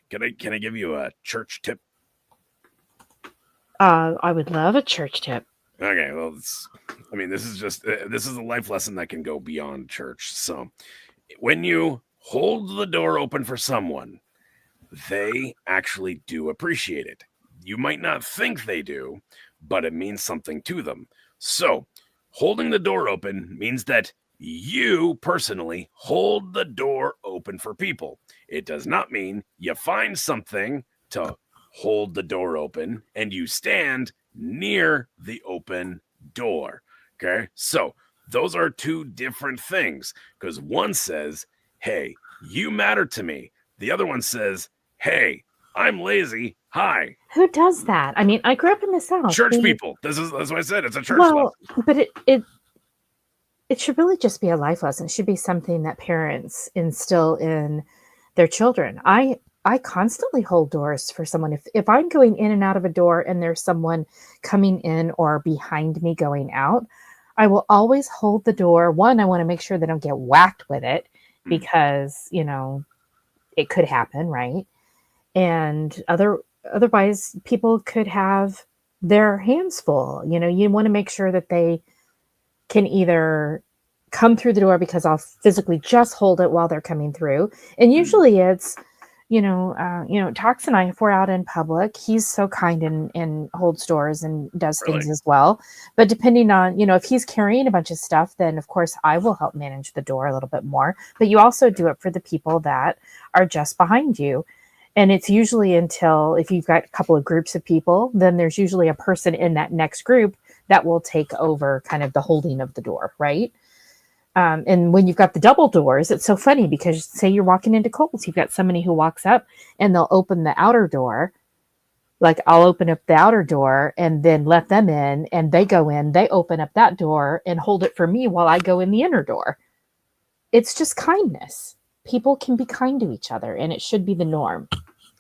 can I give you a church tip? I would love a church tip. Okay, well, this is a life lesson that can go beyond church. So, when you hold the door open for someone, they actually do appreciate it. You might not think they do, but it means something to them. So, holding the door open means that you personally hold the door open for people. It does not mean you find something to hold the door open and you stand near the open door. Okay? So, those are two different things because one says, "Hey, you matter to me." The other one says, "Hey, I'm lazy. Hi." Who does that? I mean, I grew up in the South. Church people. That's what I said. It's a church Well, lesson. but it should really just be a life lesson. It should be something that parents instill in their children. I constantly hold doors for someone. If I'm going in and out of a door and there's someone coming in or behind me going out, I will always hold the door. One, I want to make sure they don't get whacked with it Mm. because, it could happen, right? And otherwise people could have their hands full. You want to make sure that they can either come through the door because I'll physically just hold it while they're coming through. And Mm. usually it's, Tox and I, if we're out in public, he's so kind and holds doors and does things Really? as well. But depending on, if he's carrying a bunch of stuff, then of course I will help manage the door a little bit more. But you also do it for the people that are just behind you. And it's usually until if you've got a couple of groups of people, then there's usually a person in that next group that will take over kind of the holding of the door, right? And when you've got the double doors, it's so funny because say you're walking into Kohl's, you've got somebody who walks up and they'll open the outer door. Like I'll open up the outer door and then let them in, and they go in, they open up that door and hold it for me while I go in the inner door. It's just kindness. People can be kind to each other, and it should be the norm.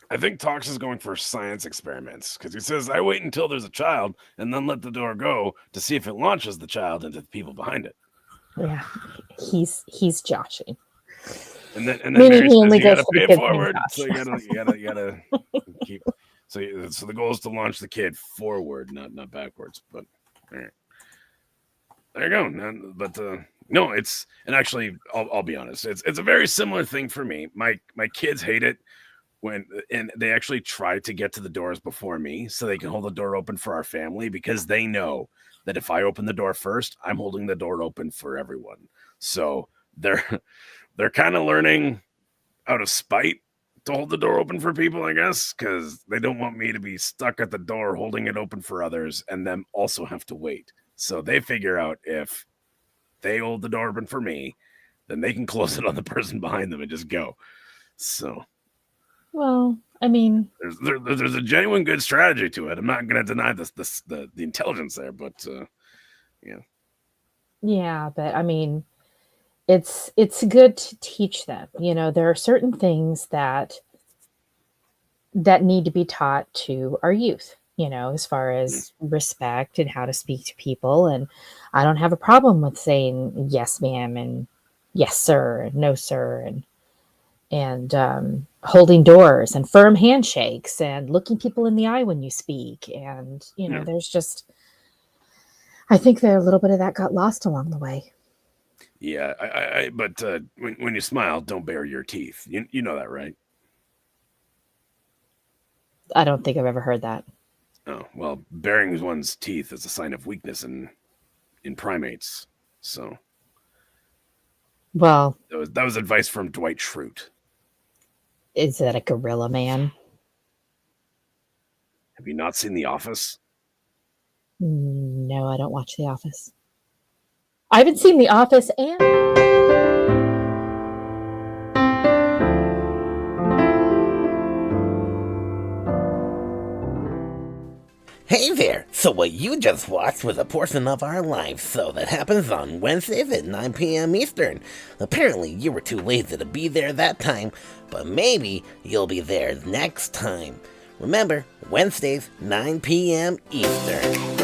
I think Tox is going for science experiments because he says, "I wait until there's a child and then let the door go to see if it launches the child into the people behind it." Yeah, he's joshing. And then Meaning Mary he says, only "You goes gotta for the pay it kids named forward." So Josh. you gotta keep. So the goal is to launch the kid forward, not backwards. But all right. There you go. But no, it's and actually, I'll be honest. It's a very similar thing for me. My kids hate it when and they actually try to get to the doors before me so they can hold the door open for our family because they know that if I open the door first, I'm holding the door open for everyone. So they're they're kind of learning out of spite to hold the door open for people, I guess, because they don't want me to be stuck at the door holding it open for others and them also have to wait. So they figure out if they hold the door open for me, then they can close it on the person behind them and just go. So Well, I mean, there's a genuine good strategy to it. I'm not going to deny the intelligence there, but yeah, yeah, but I mean, it's good to teach them. There are certain things that need to be taught to our youth, as far mm, as respect and how to speak to people. And I don't have a problem with saying yes, ma'am, and yes, sir, and no, sir, and holding doors and firm handshakes and looking people in the eye when you speak. And, yeah, there's just, I think that a little bit of that got lost along the way. yeah. But when you smile, don't bare your teeth. You know that, right? I don't think I've ever heard that. Oh well, baring one's teeth is a sign of weakness in primates. So Well, that was advice from Dwight Schrute. is that a gorilla man? Have you not seen The Office? No, I don't watch The Office. I haven't seen The Office and Hey there! So what you just watched was a portion of our live show that happens on Wednesdays at 9 p.m. Eastern. Apparently you were too lazy to be there that time, but maybe you'll be there next time. Remember, Wednesdays, 9 p.m. Eastern.